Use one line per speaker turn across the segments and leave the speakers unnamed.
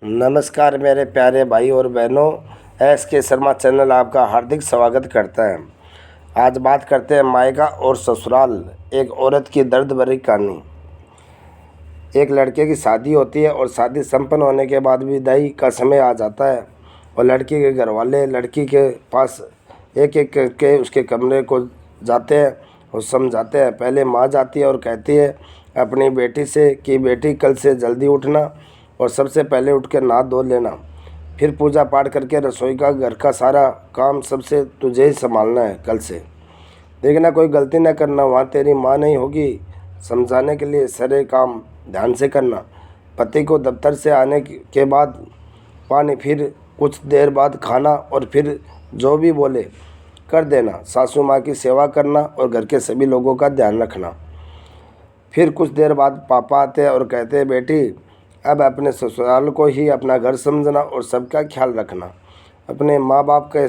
नमस्कार मेरे प्यारे भाई और बहनों, एस के शर्मा चैनल आपका हार्दिक स्वागत करता है। आज बात करते हैं मायका और ससुराल, एक औरत की दर्द भरी कहानी। एक लड़के की शादी होती है और शादी संपन्न होने के बाद विदाई का समय आ जाता है और लड़की के घर वाले लड़की के पास एक एक करके उसके कमरे को जाते हैं और समझाते हैं। पहले माँ जाती है और कहती है अपनी बेटी से कि बेटी कल से जल्दी उठना और सबसे पहले उठ कर नहा धो लेना, फिर पूजा पाठ करके रसोई का घर का सारा काम सबसे तुझे ही संभालना है। कल से देखना कोई गलती न करना, वहाँ तेरी माँ नहीं होगी समझाने के लिए। सारे काम ध्यान से करना। पति को दफ्तर से आने के बाद पानी, फिर कुछ देर बाद खाना और फिर जो भी बोले कर देना। सासू माँ की सेवा करना और घर के सभी लोगों का ध्यान रखना। फिर कुछ देर बाद पापा आते हैं और कहते हैं बेटी अब अपने ससुराल को ही अपना घर समझना और सबका ख्याल रखना। अपने माँ बाप के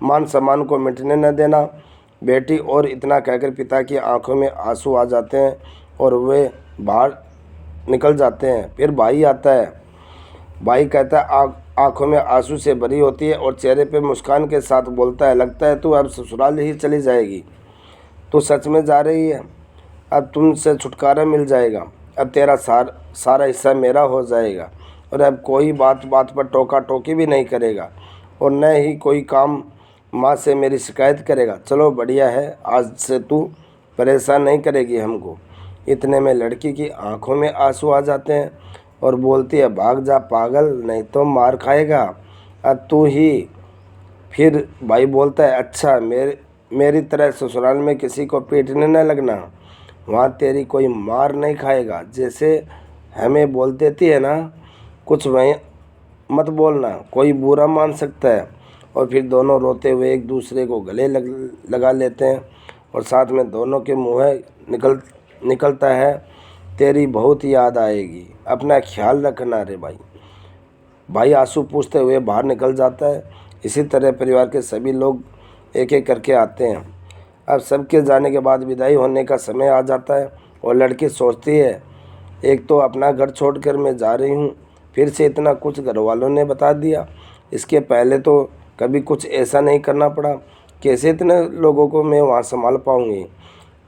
मान सम्मान को मिटने न देना बेटी। और इतना कहकर पिता की आंखों में आंसू आ जाते हैं और वे बाहर निकल जाते हैं। फिर भाई आता है। भाई कहता है आंखों में आंसू से भरी होती है और चेहरे पे मुस्कान के साथ बोलता है लगता है तू अब ससुराल ही चली जाएगी। तू सच में जा रही है? अब तुमसे छुटकारा मिल जाएगा। अब तेरा सारा हिस्सा मेरा हो जाएगा और अब कोई बात बात पर टोका टोकी भी नहीं करेगा और न ही कोई काम माँ से मेरी शिकायत करेगा। चलो बढ़िया है, आज से तू परेशान नहीं करेगी हमको। इतने में लड़की की आंखों में आंसू आ जाते हैं और बोलती है भाग जा पागल, नहीं तो मार खाएगा अब तू ही। फिर भाई बोलता है अच्छा मेरी तरह ससुराल में किसी को पीटने न लगना, वहाँ तेरी कोई मार नहीं खाएगा। जैसे हमें बोल देती है ना कुछ वहीं मत बोलना, कोई बुरा मान सकता है। और फिर दोनों रोते हुए एक दूसरे को गले लगा लेते हैं और साथ में दोनों के मुँह निकलता है तेरी बहुत याद आएगी, अपना ख्याल रखना रे भाई। भाई आंसू पूछते हुए बाहर निकल जाता है। इसी तरह परिवार के सभी लोग एक एक करके आते हैं। अब सबके जाने के बाद विदाई होने का समय आ जाता है और लड़की सोचती है एक तो अपना घर छोड़कर मैं जा रही हूँ, फिर से इतना कुछ घर वालों ने बता दिया। इसके पहले तो कभी कुछ ऐसा नहीं करना पड़ा, कैसे इतने लोगों को मैं वहाँ संभाल पाऊँगी।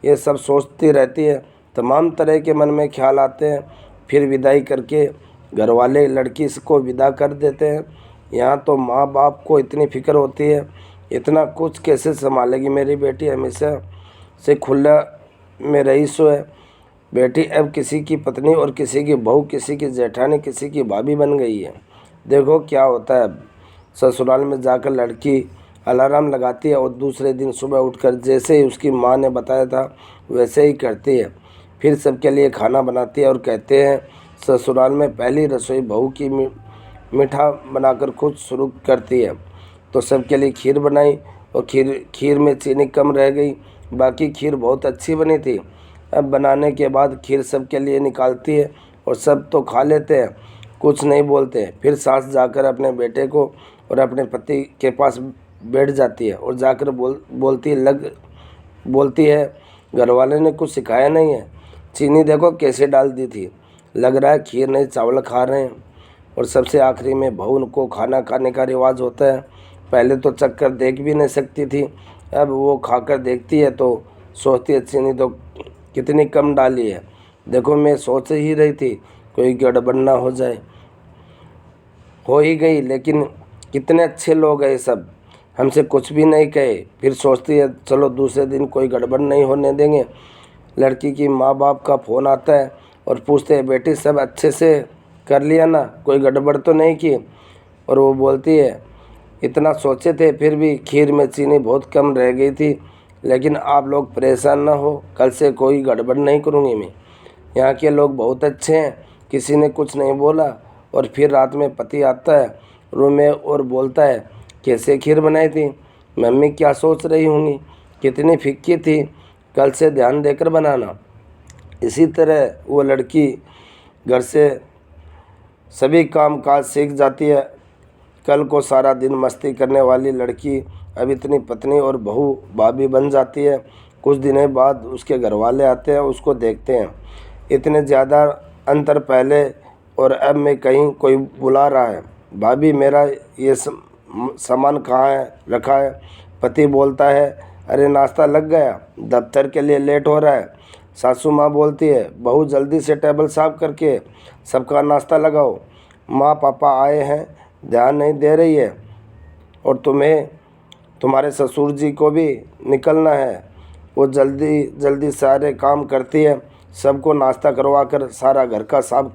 ये सब सोचती रहती है। तमाम तरह के मन में ख्याल आते हैं। फिर विदाई करके घर वाले लड़की को विदा कर देते हैं। यहाँ तो माँ बाप को इतनी फिक्र होती है, इतना कुछ कैसे संभालेगी मेरी बेटी। हमेशा से खुला में रही सो है बेटी, अब किसी की पत्नी और किसी की बहू, किसी की जेठानी, किसी की भाभी बन गई है। देखो क्या होता है। ससुराल में जाकर लड़की अलार्म लगाती है और दूसरे दिन सुबह उठकर जैसे ही उसकी माँ ने बताया था वैसे ही करती है। फिर सबके लिए खाना बनाती है और कहते हैं ससुराल में पहली रसोई बहू की मीठा बनाकर खुद शुरू करती है। तो सबके लिए खीर बनाई और खीर में चीनी कम रह गई, बाकी खीर बहुत अच्छी बनी थी। अब बनाने के बाद खीर सबके लिए निकालती है और सब तो खा लेते हैं, कुछ नहीं बोलते। फिर सास जाकर अपने बेटे को और अपने पति के पास बैठ जाती है और जाकर बोलती है घर वाले ने कुछ सिखाया नहीं है, चीनी देखो कैसे डाल दी थी, लग रहा है खीर नहीं चावल खा रहे हैं। और सबसे आखिरी में बहू को खाना खाने का रिवाज होता है। पहले तो चक्कर देख भी नहीं सकती थी, अब वो खाकर देखती है तो सोचती है चीनी तो कितनी कम डाली है। देखो मैं सोच ही रही थी कोई गड़बड़ ना हो जाए, हो ही गई। लेकिन कितने अच्छे लोग हैं सब, हमसे कुछ भी नहीं कहे। फिर सोचती है चलो दूसरे दिन कोई गड़बड़ नहीं होने देंगे। लड़की की माँ बाप का फ़ोन आता है और पूछते हैं बेटी सब अच्छे से कर लिया ना, कोई गड़बड़ तो नहीं की? और वो बोलती है इतना सोचे थे फिर भी खीर में चीनी बहुत कम रह गई थी, लेकिन आप लोग परेशान ना हो, कल से कोई गड़बड़ नहीं करूँगी मैं। यहाँ के लोग बहुत अच्छे हैं, किसी ने कुछ नहीं बोला। और फिर रात में पति आता है रूम में और बोलता है कैसे खीर बनाई थी, मम्मी क्या सोच रही होंगी, कितनी फिक्की थी, कल से ध्यान देकर बनाना। इसी तरह वो लड़की घर से सभी काम काज सीख जाती है। कल को सारा दिन मस्ती करने वाली लड़की अब इतनी पत्नी और बहू भाभी बन जाती है। कुछ दिनों बाद उसके घर वाले आते हैं, उसको देखते हैं। इतने ज़्यादा अंतर पहले और अब मैं कहीं कोई बुला रहा है। भाभी मेरा ये सामान कहाँ है रखा है? पति बोलता है, अरे नाश्ता लग गया, दफ्तर के लिए लेट हो रहा है। सासू माँ बोलती है, बहू जल्दी से टेबल साफ करके सबका नाश्ता लगाओ। माँ पापा आए हैं, ध्यान नहीं दे रही है। और तुम्हें तुम्हारे ससुर जी को भी निकलना है। वो जल्दी जल्दी सारे काम करती है, सबको नाश्ता करवा कर सारा घर का साफ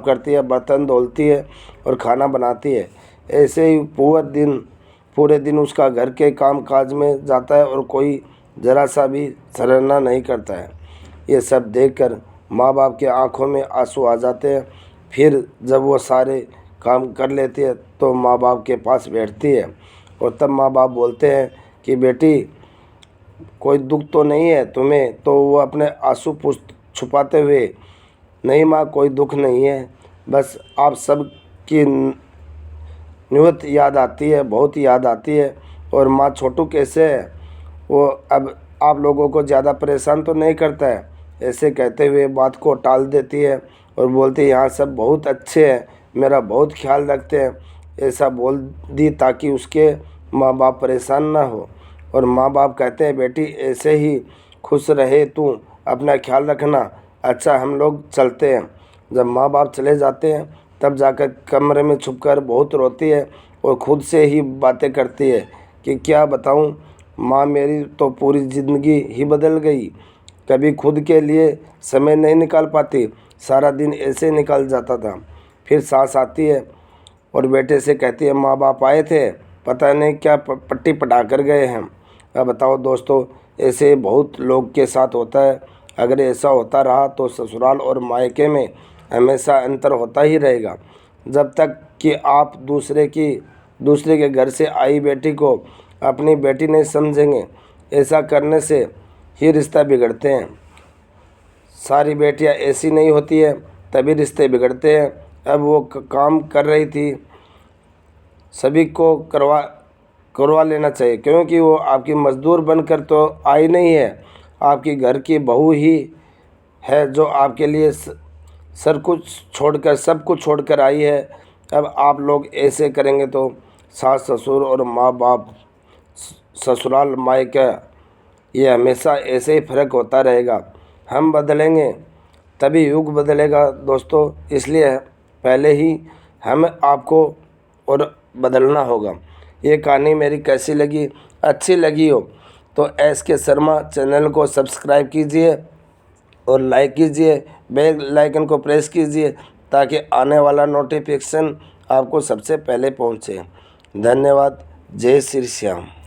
करती है, बर्तन धुलती है और खाना बनाती है। ऐसे ही पूरे दिन उसका घर के काम काज में जाता है और कोई ज़रा सा भी सराहना नहीं करता है। ये सब देखकर माँ बाप के आंखों में आंसू आ जाते हैं। फिर जब वो सारे काम कर लेती है तो माँ बाप के पास बैठती है और तब माँ बाप बोलते हैं कि बेटी कोई दुख तो नहीं है तुम्हें? तो वो अपने आंसू छुपाते हुए, नहीं माँ कोई दुख नहीं है, बस आप सब की नियत याद आती है, बहुत याद आती है। और माँ छोटू कैसे है? वो अब आप लोगों को ज़्यादा परेशान तो नहीं करता है? ऐसे कहते हुए बात को टाल देती है और बोलती है, यहाँ सब बहुत अच्छे हैं, मेरा बहुत ख्याल रखते हैं। ऐसा बोल दी ताकि उसके माँ बाप परेशान ना हो। और माँ बाप कहते हैं, बेटी ऐसे ही खुश रहे, तू अपना ख्याल रखना। अच्छा हम लोग चलते हैं। जब माँ बाप चले जाते हैं तब जाकर कमरे में छुपकर बहुत रोती है और खुद से ही बातें करती है कि क्या बताऊँ माँ, मेरी तो पूरी ज़िंदगी ही बदल गई। कभी खुद के लिए समय नहीं निकाल पाती, सारा दिन ऐसे निकल जाता था। फिर सास आती है और बेटे से कहती है, माँ बाप आए थे, पता नहीं क्या पट्टी पटा कर गए हैं। अब बताओ दोस्तों, ऐसे बहुत लोग के साथ होता है। अगर ऐसा होता रहा तो ससुराल और मायके में हमेशा अंतर होता ही रहेगा। जब तक कि आप दूसरे के घर से आई बेटी को अपनी बेटी नहीं समझेंगे। ऐसा करने से ही रिश्ता बिगड़ते हैं। सारी बेटियां ऐसी नहीं होती है, तभी रिश्ते बिगड़ते हैं। अब वो काम कर रही थी, सभी को करवा लेना चाहिए, क्योंकि वो आपकी मजदूर बनकर तो आई नहीं है, आपकी घर की बहू ही है जो आपके लिए सब कुछ छोड़कर आई है। अब आप लोग ऐसे करेंगे तो सास ससुर और माँ बाप, ससुराल मायका, ये हमेशा ऐसे ही फ़र्क होता रहेगा। हम बदलेंगे तभी युग बदलेगा दोस्तों। इसलिए पहले ही हम आपको और बदलना होगा। ये कहानी मेरी कैसी लगी? अच्छी लगी हो तो SK शर्मा चैनल को सब्सक्राइब कीजिए और लाइक कीजिए, बेल आइकन को प्रेस कीजिए ताकि आने वाला नोटिफिकेशन आपको सबसे पहले पहुंचे। धन्यवाद। जय श्री श्याम।